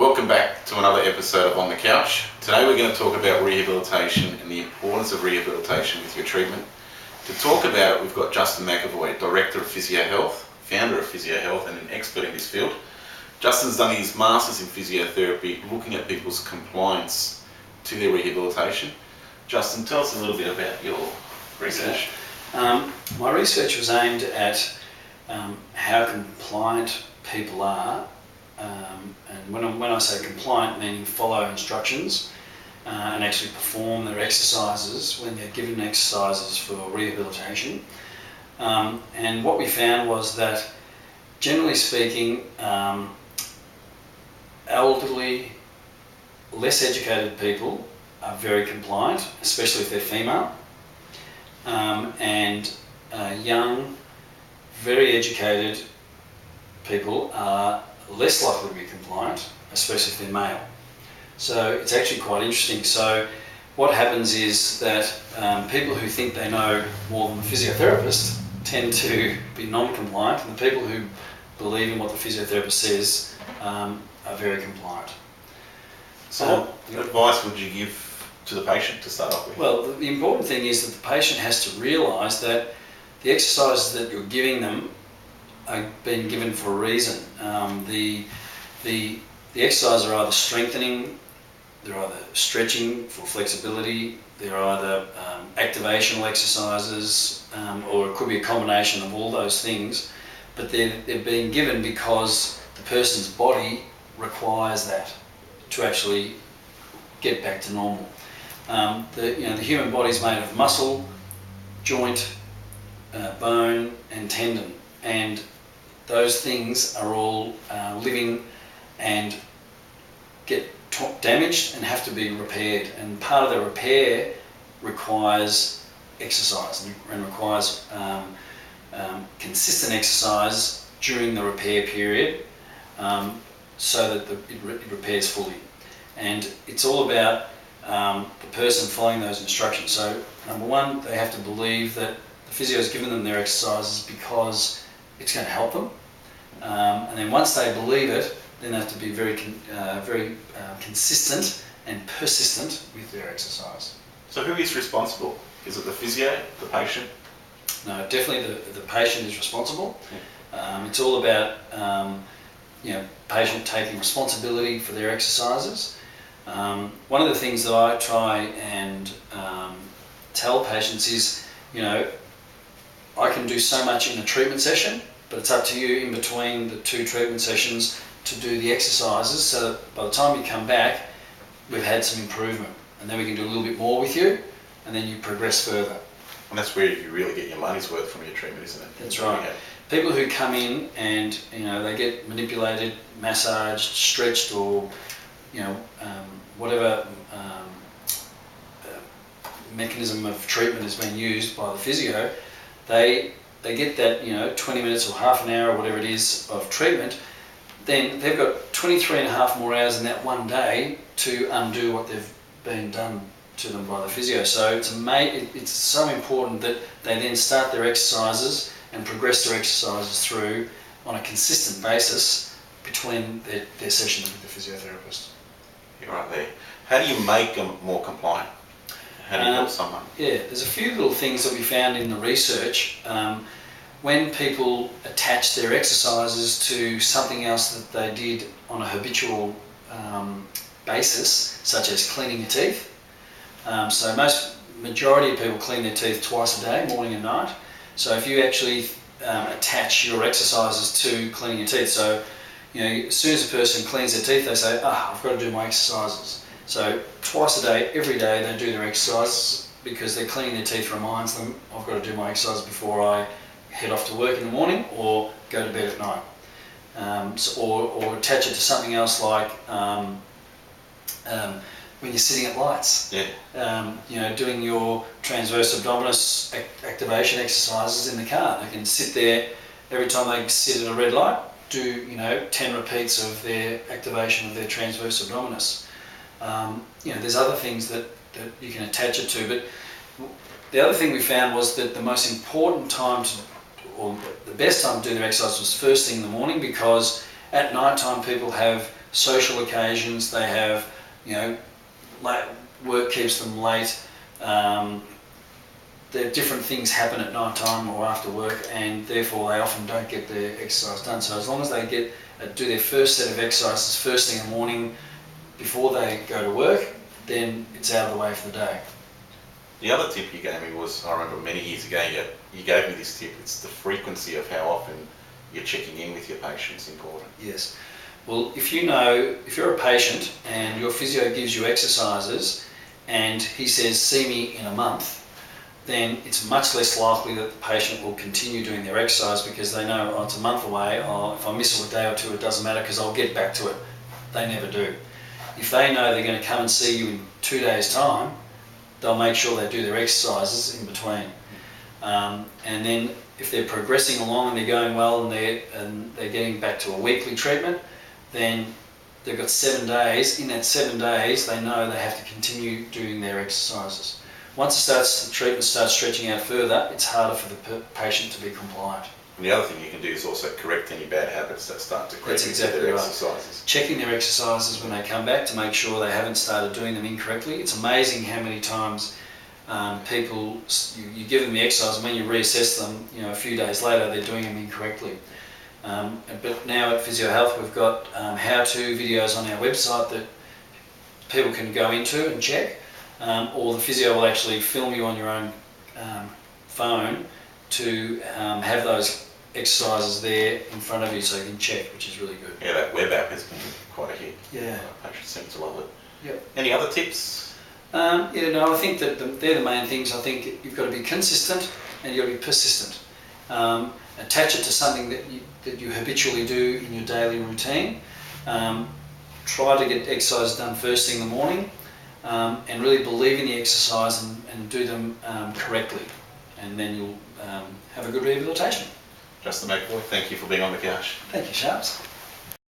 Welcome back to another episode of On the Couch. Today we're going to talk about rehabilitation and the importance of rehabilitation with your treatment. To talk about it, we've got Justin McAvoy, Director of Physio Health, founder of Physio Health and an expert in this field. Justin's done his Masters in Physiotherapy looking at people's compliance to their rehabilitation. Justin, tell us a little bit about your research. My research was aimed at how compliant people are, and when I say compliant, meaning follow instructions and actually perform their exercises when they're given exercises for rehabilitation. And what we found was that, generally speaking, elderly, less educated people are very compliant, especially if they're female, and young, very educated people are less likely to be compliant, especially if they're male. So it's actually quite interesting. So what happens is that people who think they know more than the physiotherapist tend to be non-compliant, and the people who believe in what the physiotherapist says are very compliant. So what advice would you give to the patient to start off with? Well, the important thing is that the patient has to realise that the exercises that you're giving them are being given for a reason. The exercises are either strengthening, they're either stretching for flexibility, they're either activational exercises, or it could be a combination of all those things, but they're being given because the person's body requires that to actually get back to normal. The human body is made of muscle, joint, bone and tendon, and those things are all living and get damaged and have to be repaired, and part of the repair requires exercise and requires consistent exercise during the repair period, so that it repairs fully. And it's all about the person following those instructions. So number one, they have to believe that the physio has given them their exercises because it's going to help them, and then once they believe it, then they have to be very consistent and persistent with their exercise. So who is responsible? Is it the physio, the patient? No, definitely the patient is responsible. It's all about patient taking responsibility for their exercises. One of the things that I try and tell patients is, I can do so much in a treatment session, but it's up to you in between the two treatment sessions to do the exercises, so that by the time you come back, we've had some improvement, and then we can do a little bit more with you, and then you progress further. And that's where you really get your money's worth from your treatment, isn't it? That's right. People who come in and they get manipulated, massaged, stretched, or whatever mechanism of treatment has been used by the physio, they get that 20 minutes or half an hour or whatever it is of treatment, then they've got 23 and a half more hours in that one day to undo what they've been done to them by the physio. So it's so important that they then start their exercises and progress their exercises through on a consistent basis between their sessions with the physiotherapist. You're right there. How do you make them more compliant? How do you help someone? Yeah, there's a few little things that we found in the research. When people attach their exercises to something else that they did on a habitual basis, such as cleaning your teeth. So majority of people clean their teeth twice a day, morning and night. So if you actually attach your exercises to cleaning your teeth, so as soon as a person cleans their teeth, they say, I've got to do my exercises. So twice a day, every day, they do their exercises because they're cleaning their teeth reminds them, I've got to do my exercise before I head off to work in the morning or go to bed at night. Or attach it to something else like when you're sitting at lights. Yeah. Doing your transverse abdominis activation exercises in the car. They can sit there every time they sit at a red light, do 10 repeats of their activation of their transverse abdominis. There's other things that you can attach it to, but the other thing we found was that the most important time or the best time to do their exercise was first thing in the morning, because at night time people have social occasions, they have, late, work keeps them late. Different things happen at night time or after work, and therefore they often don't get their exercise done. So as long as they do their first set of exercises first thing in the morning before they go to work, then it's out of the way for the day. The other tip you gave me was, I remember many years ago, you gave me this tip. It's the frequency of how often you're checking in with your patients important. Yes. Well, if you're a patient and your physio gives you exercises and he says, see me in a month, then it's much less likely that the patient will continue doing their exercise, because they know, oh, it's a month away, oh, if I miss it a day or two, it doesn't matter because I'll get back to it. They never do. If they know they're going to come and see you in 2 days' time, they'll make sure they do their exercises in between. And then if they're progressing along and they're going well and they're getting back to a weekly treatment, then they've got 7 days. In that 7 days, they know they have to continue doing their exercises. Once the treatment starts stretching out further, it's harder for the patient to be compliant. And the other thing you can do is also correct any bad habits that start to creep into their exercises. Checking their exercises when they come back to make sure they haven't started doing them incorrectly. It's amazing how many times people, you give them the exercise, and when you reassess them, a few days later, they're doing them incorrectly. But now at Physio Health, we've got how-to videos on our website that people can go into and check. Or the physio will actually film you on your own phone to have those exercises there in front of you so you can check, which is really good. Yeah, that web app has been quite a hit. Yeah. Patients seem to love it. Yep. Any other tips? I think that they're the main things. I think you've got to be consistent and you've got to be persistent. Attach it to something that you habitually do in your daily routine. Try to get exercise done first thing in the morning. And really believe in the exercise and do them correctly, and then you'll have a good rehabilitation. Justin McAvoy, thank you for being on the couch. Thank you, Sharps.